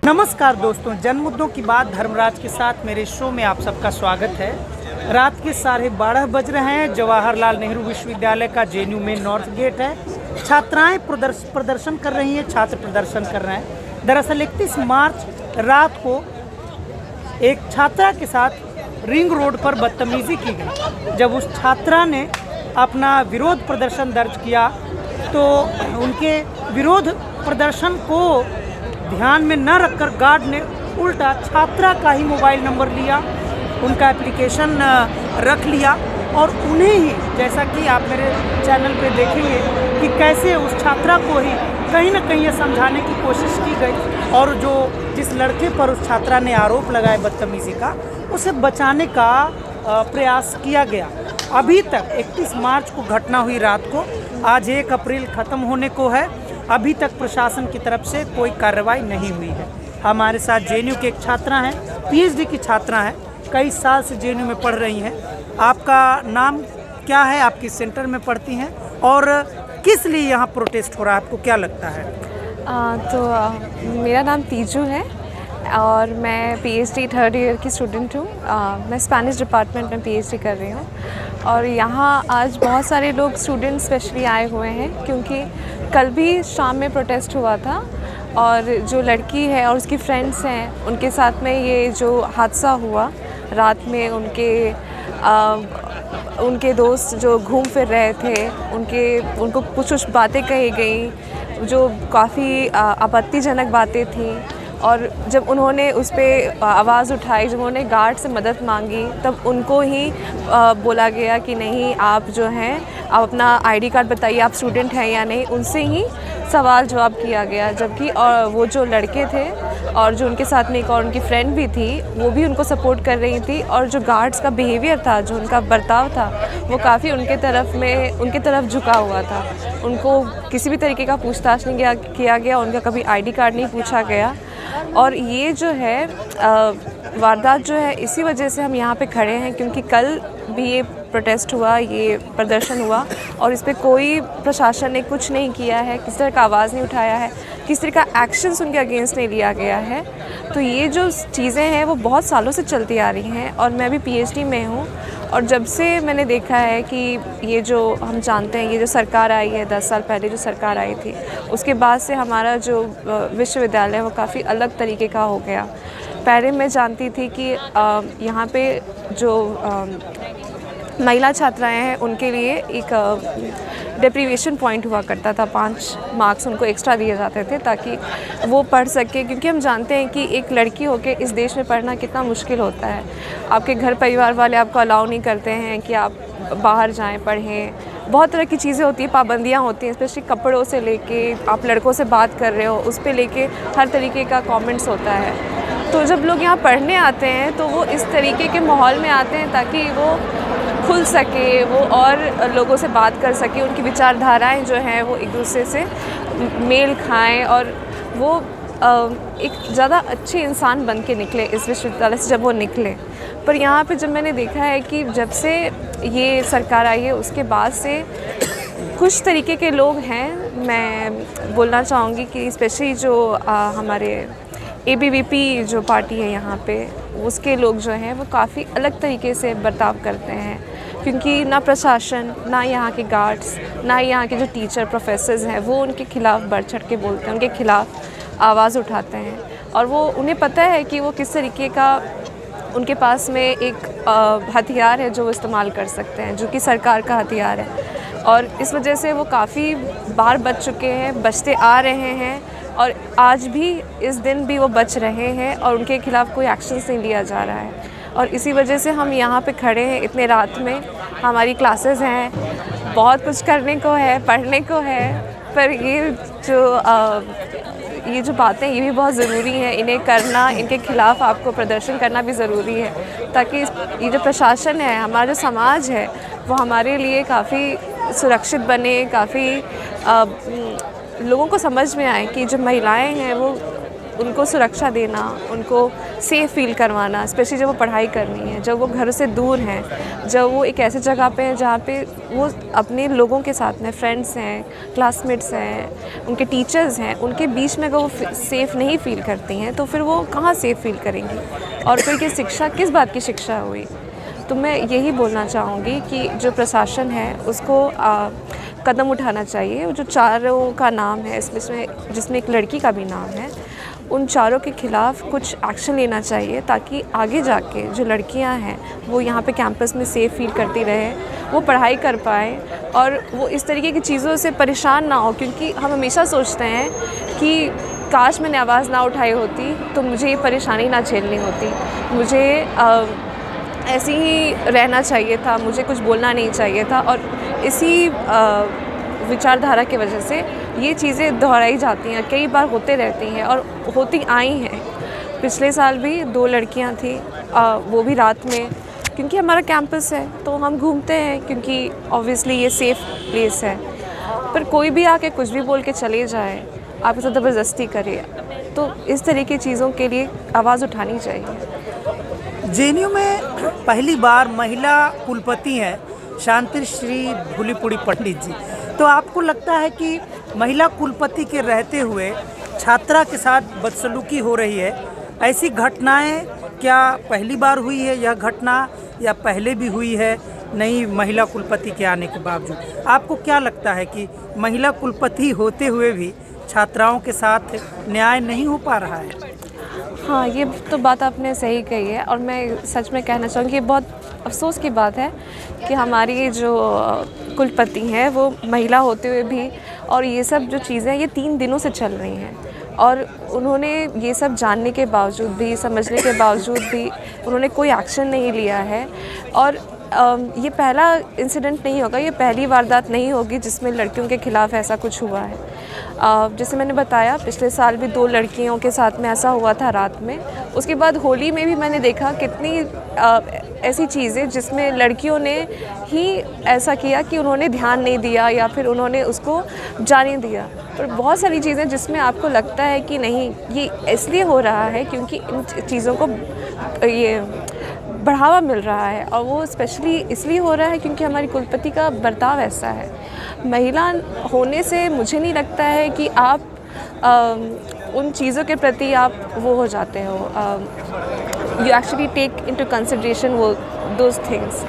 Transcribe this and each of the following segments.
नमस्कार दोस्तों, जन मुद्दों की बात धर्मराज के साथ मेरे शो में आप सबका स्वागत है। रात के 12:30 बज रहे हैं। जवाहरलाल नेहरू विश्वविद्यालय का जेएनयू में नॉर्थ गेट है। छात्राएं प्रदर्शन कर रही हैं, छात्र प्रदर्शन कर रहे हैं। दरअसल 31 मार्च रात को एक छात्रा के साथ रिंग रोड पर बदतमीजी की गई। जब उस छात्रा ने अपना विरोध प्रदर्शन दर्ज किया तो उनके विरोध प्रदर्शन को ध्यान में न रखकर गार्ड ने उल्टा छात्रा का ही मोबाइल नंबर लिया, उनका एप्लीकेशन रख लिया और उन्हें ही, जैसा कि आप मेरे चैनल पे देखेंगे कि कैसे उस छात्रा को ही कहीं ना कहीं ये समझाने की कोशिश की गई और जिस लड़के पर उस छात्रा ने आरोप लगाए बदतमीजी का, उसे बचाने का प्रयास किया गया। अभी तक 31 मार्च को घटना हुई रात को, आज 1 अप्रैल ख़त्म होने को है। अभी तक प्रशासन की तरफ से कोई कार्रवाई नहीं हुई है। हमारे साथ जेएनयू के एक छात्रा हैं, पीएचडी की छात्रा हैं, कई साल से जेएनयू में पढ़ रही हैं। आपका नाम क्या है, आप किस सेंटर में पढ़ती हैं और किस लिए यहाँ प्रोटेस्ट हो रहा है, आपको क्या लगता है? मेरा नाम तीजू है और मैं पीएचडी 3rd ईयर की स्टूडेंट हूँ। मैं स्पेनिश डिपार्टमेंट में पीएचडी कर रही हूँ और यहाँ आज बहुत सारे लोग स्टूडेंट स्पेशली आए हुए हैं क्योंकि कल भी शाम में प्रोटेस्ट हुआ था और जो लड़की है और उसकी फ्रेंड्स हैं, उनके साथ में ये जो हादसा हुआ रात में, उनके दोस्त जो घूम फिर रहे थे, उनको कुछ बातें कही गई जो काफ़ी आपत्तिजनक बातें थी। और जब उन्होंने उस पर आवाज़ उठाई, जब उन्होंने गार्ड से मदद मांगी, तब उनको ही बोला गया कि नहीं, आप जो हैं आप अपना आईडी कार्ड बताइए, आप स्टूडेंट हैं या नहीं। उनसे ही सवाल जवाब किया गया, जबकि वो जो लड़के थे और जो उनके साथ में एक और उनकी फ्रेंड भी थी, वो भी उनको सपोर्ट कर रही थी। और जो गार्ड्स का बिहेवियर था, जो उनका बर्ताव था, वो काफ़ी उनके तरफ झुका हुआ था। उनको किसी भी तरीके का पूछताछ नहीं किया गया, उनका कभी आईडी कार्ड नहीं पूछा गया। और ये जो है वारदात जो है, इसी वजह से हम यहाँ पे खड़े हैं क्योंकि कल भी ये प्रोटेस्ट हुआ, ये प्रदर्शन हुआ और इस पे कोई प्रशासन ने कुछ नहीं किया है, किसी तरह का आवाज़ नहीं उठाया है, किसी तरह का एक्शंस उनके अगेंस्ट नहीं लिया गया है। तो ये जो चीज़ें हैं वो बहुत सालों से चलती आ रही हैं और मैं भी पीएचडी में हूँ और जब से मैंने देखा है कि ये जो हम जानते हैं, ये जो सरकार आई है 10 साल पहले जो सरकार आई थी, उसके बाद से हमारा जो विश्वविद्यालय है वो काफ़ी अलग तरीके का हो गया। पहले मैं जानती थी कि यहाँ पे जो महिला छात्राएं हैं उनके लिए एक डेप्रीवेशन पॉइंट हुआ करता था, 5 मार्क्स उनको एक्स्ट्रा दिए जाते थे ताकि वो पढ़ सके, क्योंकि हम जानते हैं कि एक लड़की होके इस देश में पढ़ना कितना मुश्किल होता है। आपके घर परिवार वाले आपको अलाउ नहीं करते हैं कि आप बाहर जाएं, पढ़ें। बहुत तरह की चीज़ें होती हैं, पाबंदियाँ होती हैं, स्पेशली कपड़ों से लेके, आप लड़कों से बात कर रहे हो उस पर लेके हर तरीके का कमेंट्स होता है। तो जब लोग यहाँ पढ़ने आते हैं तो वो इस तरीके के माहौल में आते हैं ताकि वो खुल सके, वो और लोगों से बात कर सके, उनकी विचारधाराएं जो हैं वो एक दूसरे से मेल खाएं और वो एक ज़्यादा अच्छे इंसान बन के निकले इस विश्वविद्यालय से जब वो निकले। पर यहाँ पे जब मैंने देखा है कि जब से ये सरकार आई है उसके बाद से कुछ तरीके के लोग हैं, मैं बोलना चाहूँगी कि स्पेशली जो हमारे एबीवीपी जो पार्टी है यहाँ पे, उसके लोग जो हैं वो काफ़ी अलग तरीके से बर्ताव करते हैं क्योंकि ना प्रशासन, ना यहाँ के गार्ड्स, ना यहाँ के जो टीचर प्रोफेसर्स हैं वो उनके खिलाफ़ बढ़ चढ़ के बोलते हैं, उनके खिलाफ़ आवाज़ उठाते हैं। और वो उन्हें पता है कि वो किस तरीके का उनके पास में एक हथियार है जो वो इस्तेमाल कर सकते हैं, जो कि सरकार का हथियार है। और इस वजह से वो काफ़ी बार बच चुके हैं, बचते आ रहे हैं और आज भी इस दिन भी वो बच रहे हैं और उनके खिलाफ़ कोई एक्शन नहीं लिया जा रहा है। और इसी वजह से हम यहाँ पे खड़े हैं इतने रात में। हमारी क्लासेस हैं, बहुत कुछ करने को है, पढ़ने को है, पर ये जो बातें ये भी बहुत ज़रूरी है, इन्हें करना, इनके खिलाफ़ आपको प्रदर्शन करना भी ज़रूरी है ताकि ये जो प्रशासन है, हमारा जो समाज है, वो हमारे लिए काफ़ी सुरक्षित बने, काफ़ी लोगों को समझ में आए कि जो महिलाएं हैं वो उनको सुरक्षा देना, उनको सेफ़ फ़ील करवाना, स्पेशली जब वो पढ़ाई करनी है, जब वो घर से दूर हैं, जब वो एक ऐसे जगह पे हैं जहाँ पे वो अपने लोगों के साथ में, फ्रेंड्स हैं, क्लासमेट्स हैं, उनके टीचर्स हैं, उनके बीच में अगर वो सेफ़ नहीं फ़ील करती हैं तो फिर वो कहाँ सेफ़ फ़ील करेंगी, और फिर ये शिक्षा किस बात की शिक्षा हुई। तो मैं यही बोलना चाहूँगी कि जो प्रशासन है उसको कदम उठाना चाहिए। जो चारों का नाम है इसमें जिसमें एक लड़की का भी नाम है, उन चारों के ख़िलाफ़ कुछ एक्शन लेना चाहिए ताकि आगे जाके जो लड़कियां हैं वो यहाँ पे कैंपस में सेफ़ फ़ील करती रहे, वो पढ़ाई कर पाएँ और वो इस तरीके की चीज़ों से परेशान ना हो। क्योंकि हम हमेशा सोचते हैं कि काश मैंने आवाज़ ना उठाई होती तो मुझे ये परेशानी ना झेलनी होती, मुझे ऐसे ही रहना चाहिए था, मुझे कुछ बोलना नहीं चाहिए था। और इसी विचारधारा की वजह से ये चीज़ें दोहराई जाती हैं, कई बार होते रहती हैं और होती आई हैं। पिछले साल भी 2 लड़कियां थी, वो भी रात में, क्योंकि हमारा कैंपस है तो हम घूमते हैं, क्योंकि ऑब्वियसली ये सेफ़ प्लेस है। पर कोई भी आके कुछ भी बोल के चले जाए, आपके साथ ज़बरदस्ती करे, तो इस तरह की चीज़ों के लिए आवाज़ उठानी चाहिए। जेएनयू में पहली बार महिला कुलपति हैं शांति श्री धूलीपुड़ी पंडित जी, तो आपको लगता है कि महिला कुलपति के रहते हुए छात्रा के साथ बदसलूकी हो रही है? ऐसी घटनाएं क्या पहली बार हुई है यह घटना, या पहले भी हुई है नई महिला कुलपति के आने के बावजूद? आपको क्या लगता है कि महिला कुलपति होते हुए भी छात्राओं के साथ न्याय नहीं हो पा रहा है? हाँ, ये तो बात आपने सही कही है और मैं सच में कहना चाहूँगी ये बहुत अफ़सोस की बात है कि हमारी जो कुलपति हैं वो महिला होते हुए भी, और ये सब जो चीज़ें ये 3 दिनों से चल रही हैं और उन्होंने ये सब जानने के बावजूद भी, समझने के बावजूद भी उन्होंने कोई एक्शन नहीं लिया है। और ये पहला इंसिडेंट नहीं होगा, ये पहली वारदात नहीं होगी जिसमें लड़कियों के ख़िलाफ़ ऐसा कुछ हुआ है। जैसे मैंने बताया, पिछले साल भी 2 लड़कियों के साथ में ऐसा हुआ था रात में। उसके बाद होली में भी मैंने देखा कितनी ऐसी चीज़ें जिसमें लड़कियों ने ही ऐसा किया कि उन्होंने ध्यान नहीं दिया या फिर उन्होंने उसको जाने दिया। पर बहुत सारी चीज़ें जिसमें आपको लगता है कि नहीं, ये इसलिए हो रहा है क्योंकि इन चीज़ों को ये बढ़ावा मिल रहा है, और वो स्पेशली इसलिए हो रहा है क्योंकि हमारी कुलपति का बर्ताव ऐसा है। महिला होने से मुझे नहीं लगता है कि आप उन चीज़ों के प्रति आप वो हो जाते हो, you actually take into consideration वो दोज थिंग्स।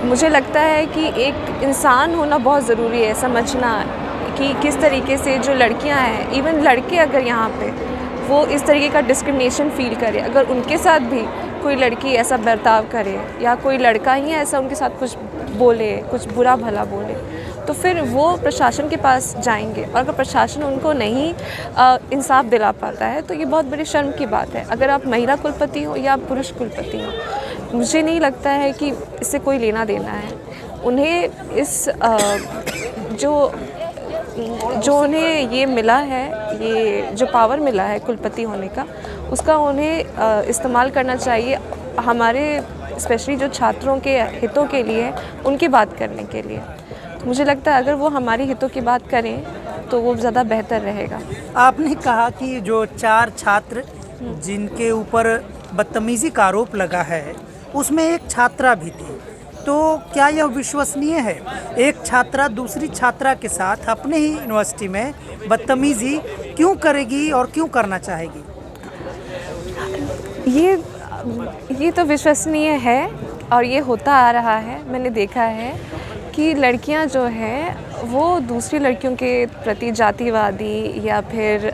मुझे लगता है कि एक इंसान होना बहुत ज़रूरी है, समझना कि किस तरीके से जो लड़कियां हैं, इवन लड़के अगर यहाँ पे वो इस तरीके का डिस्क्रिमिनेशन फ़ील करे, अगर उनके साथ भी कोई लड़की ऐसा बर्ताव करे या कोई लड़का ही ऐसा उनके साथ कुछ बोले, कुछ बुरा भला बोले, तो फिर वो प्रशासन के पास जाएंगे, और अगर प्रशासन उनको नहीं इंसाफ दिला पाता है तो ये बहुत बड़ी शर्म की बात है। अगर आप महिला कुलपति हो या पुरुष कुलपति हो, मुझे नहीं लगता है कि इससे कोई लेना देना है। उन्हें इस जो उन्हें ये मिला है, ये जो पावर मिला है कुलपति होने का, उसका उन्हें इस्तेमाल करना चाहिए हमारे स्पेशली जो छात्रों के हितों के लिए, उनकी बात करने के लिए। तो मुझे लगता है अगर वो हमारी हितों की बात करें तो वो ज़्यादा बेहतर रहेगा। आपने कहा कि जो 4 छात्र जिनके ऊपर बदतमीज़ी का आरोप लगा है उसमें एक छात्रा भी थी, तो क्या यह विश्वसनीय है? एक छात्रा दूसरी छात्रा के साथ अपने ही यूनिवर्सिटी में बदतमीज़ी क्यों करेगी और क्यों करना चाहेगी? ये तो विश्वसनीय है और ये होता आ रहा है। मैंने देखा है कि लड़कियां जो हैं वो दूसरी लड़कियों के प्रति जातिवादी या फिर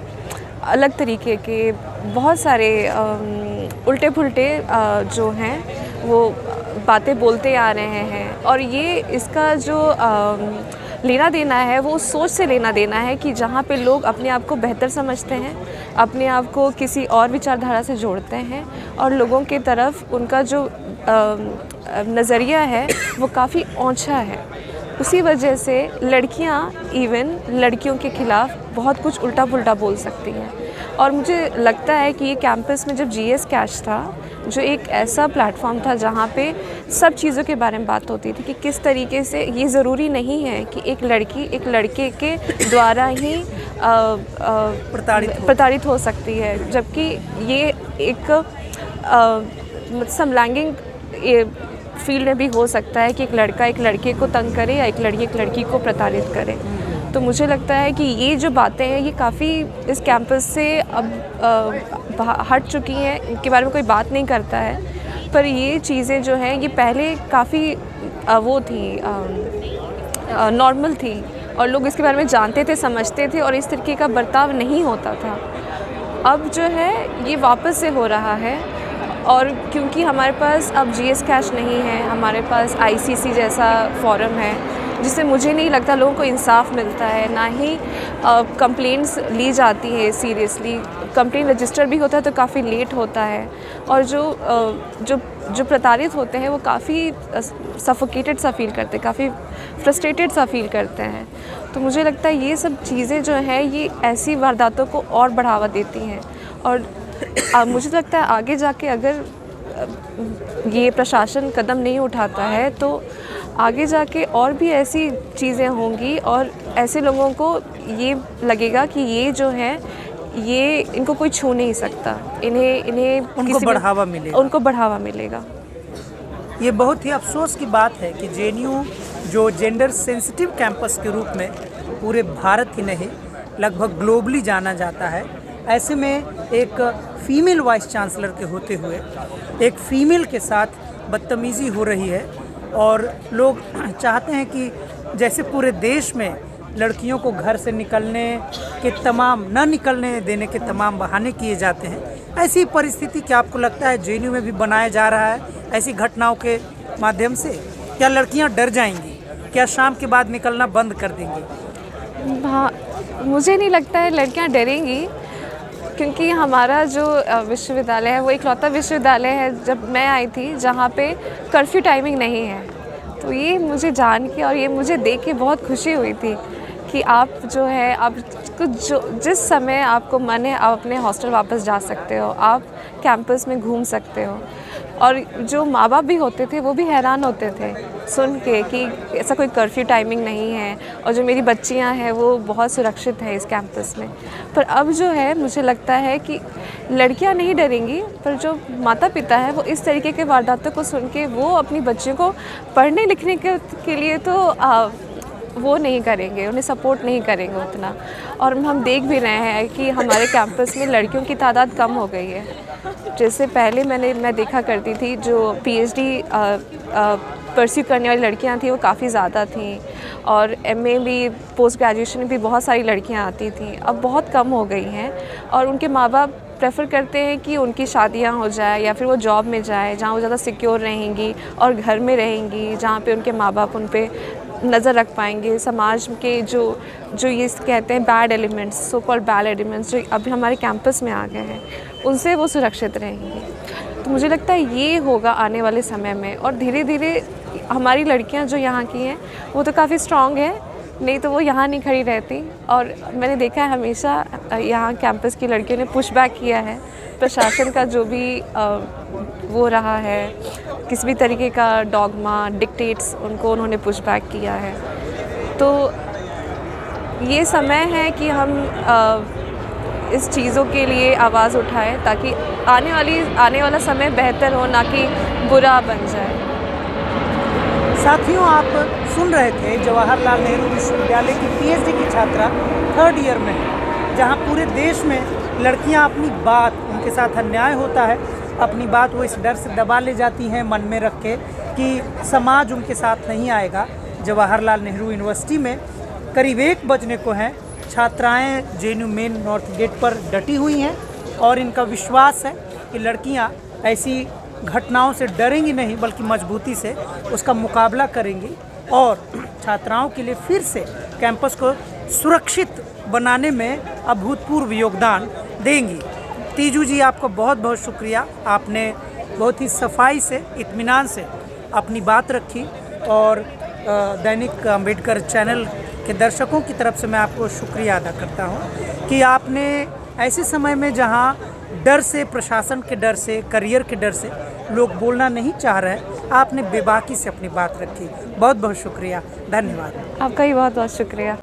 अलग तरीके के बहुत सारे उल्टे पुल्टे जो हैं वो बातें बोलते आ रहे हैं, और ये इसका जो लेना देना है वो उस सोच से लेना देना है कि जहाँ पे लोग अपने आप को बेहतर समझते हैं, अपने आप को किसी और विचारधारा से जोड़ते हैं, और लोगों की तरफ उनका जो नज़रिया है वो काफ़ी औंधा है। उसी वजह से लड़कियां इवन लड़कियों के ख़िलाफ़ बहुत कुछ उल्टा पुल्टा बोल सकती हैं। और मुझे लगता है कि ये कैंपस में जब जीएस कैश था, जो एक ऐसा प्लेटफॉर्म था जहाँ पे सब चीज़ों के बारे में बात होती थी कि किस तरीके से ये ज़रूरी नहीं है कि एक लड़की एक लड़के के द्वारा ही प्रताड़ित हो सकती है, जबकि ये एक समलैंगिक फील्ड में भी हो सकता है कि एक लड़का एक लड़के को तंग करे या एक लड़की एक लड़की को प्रताड़ित करे। तो मुझे लगता है कि ये जो बातें हैं ये काफ़ी इस कैंपस से अब हट चुकी हैं, इनके बारे में कोई बात नहीं करता है। पर ये चीज़ें जो हैं ये पहले काफ़ी वो थी, नॉर्मल थी और लोग इसके बारे में जानते थे, समझते थे और इस तरीके का बर्ताव नहीं होता था। अब जो है ये वापस से हो रहा है और क्योंकि हमारे पास अब जीएस कैश नहीं है, हमारे पास आईसीसी जैसा फोरम है जिससे मुझे नहीं लगता लोगों को इंसाफ मिलता है, ना ही कंप्लेंट्स ली जाती है सीरियसली। कंप्लेंट रजिस्टर भी होता है तो काफ़ी लेट होता है और जो प्रताड़ित होते हैं वो काफ़ी सफोकेटेड सा फील करते हैं, काफ़ी फ्रस्ट्रेटेड सा फील करते हैं। तो मुझे लगता है ये सब चीज़ें जो हैं ये ऐसी वारदातों को और बढ़ावा देती हैं और मुझे लगता है आगे जाके अगर ये प्रशासन कदम नहीं उठाता है तो आगे जाके और भी ऐसी चीज़ें होंगी और ऐसे लोगों को ये लगेगा कि ये जो है ये इनको कोई छू नहीं सकता, इन्हें उनको बढ़ावा मिलेगा। ये बहुत ही अफसोस की बात है कि जेएनयू जो जेंडर सेंसिटिव कैंपस के रूप में पूरे भारत ही नहीं लगभग ग्लोबली जाना जाता है, ऐसे में एक फीमेल वाइस चांसलर के होते हुए एक फ़ीमेल के साथ बदतमीज़ी हो रही है और लोग चाहते हैं कि जैसे पूरे देश में लड़कियों को घर से निकलने के न निकलने देने के तमाम बहाने किए जाते हैं, ऐसी परिस्थिति क्या आपको लगता है जेएनयू में भी बनाया जा रहा है? ऐसी घटनाओं के माध्यम से क्या लड़कियां डर जाएंगी? क्या शाम के बाद निकलना बंद कर देंगी? हाँ, मुझे नहीं लगता है लड़कियां डरेंगी क्योंकि हमारा जो विश्वविद्यालय है वो इकलौता विश्वविद्यालय है जब मैं आई थी जहाँ पे कर्फ्यू टाइमिंग नहीं है। तो ये मुझे जान के और ये मुझे देख के बहुत खुशी हुई थी कि आप जो है आप जिस समय आपको मन है आप अपने हॉस्टल वापस जा सकते हो, आप कैंपस में घूम सकते हो। और जो माँ बाप भी होते थे वो भी हैरान होते थे सुन के कि ऐसा कोई कर्फ्यू टाइमिंग नहीं है और जो मेरी बच्चियाँ हैं वो बहुत सुरक्षित है इस कैंपस में। पर अब जो है मुझे लगता है कि लड़कियाँ नहीं डरेंगी, पर जो माता पिता है वो इस तरीके के वारदातों को सुन के वो अपनी बच्चियों को पढ़ने लिखने के लिए तो वो नहीं करेंगे, उन्हें सपोर्ट नहीं करेंगे उतना। और हम देख भी रहे हैं कि हमारे कैंपस में लड़कियों की तादाद कम हो गई है। जैसे पहले मैं देखा करती थी जो पीएचडी परस्यू करने वाली लड़कियां थी वो काफ़ी ज़्यादा थी और एमए भी पोस्ट ग्रेजुएशन में भी बहुत सारी लड़कियां आती थी, अब बहुत कम हो गई हैं और उनके माँ बाप प्रेफर करते हैं कि उनकी शादियां हो जाए या फिर वो जॉब में जाए जहाँ वो ज़्यादा सिक्योर रहेंगी और घर में रहेंगी जहाँ पे उनके माँ बाप उन पे नज़र रख पाएंगे। समाज के जो ये कहते हैं bad elements, so called bad elements जो अभी हमारे कैंपस में आ गए हैं, उनसे वो सुरक्षित रहेंगी। तो मुझे लगता है ये होगा आने वाले समय में और धीरे धीरे हमारी लड़कियां जो यहाँ की हैं वो तो काफ़ी स्ट्रॉन्ग है, नहीं तो वो यहाँ नहीं खड़ी रहती। और मैंने देखा है हमेशा यहाँ कैंपस की लड़कियों ने पुश बैक किया है प्रशासन का जो भी वो रहा है, किसी भी तरीके का डॉगमा डिक्टेट्स उनको उन्होंने पुश बैक किया है। तो ये समय है कि हम इस चीज़ों के लिए आवाज़ उठाएं ताकि आने वाला समय बेहतर हो, ना कि बुरा बन जाए। साथियों, आप सुन रहे थे जवाहरलाल नेहरू विश्वविद्यालय की पीएचडी की छात्रा 3rd ईयर में है, जहां पूरे देश में लड़कियां अपनी बात, उनके साथ अन्याय होता है, अपनी बात वो इस डर से दबा ले जाती हैं मन में रख के कि समाज उनके साथ नहीं आएगा। जवाहरलाल नेहरू यूनिवर्सिटी में करीब 1 बजने को हैं, छात्राएं जेएनयू मेन नॉर्थ गेट पर डटी हुई हैं और इनका विश्वास है कि लड़कियां ऐसी घटनाओं से डरेंगी नहीं बल्कि मजबूती से उसका मुकाबला करेंगी और छात्राओं के लिए फिर से कैंपस को सुरक्षित बनाने में अभूतपूर्व योगदान देंगी। तीजू जी, आपको बहुत बहुत शुक्रिया, आपने बहुत ही सफाई से, इत्मीनान से अपनी बात रखी और दैनिक अम्बेडकर चैनल के दर्शकों की तरफ से मैं आपको शुक्रिया अदा करता हूं कि आपने ऐसे समय में जहां डर से, प्रशासन के डर से, करियर के डर से लोग बोलना नहीं चाह रहे हैं, आपने बेबाकी से अपनी बात रखी। बहुत बहुत शुक्रिया, धन्यवाद। आपका ही बहुत बहुत शुक्रिया।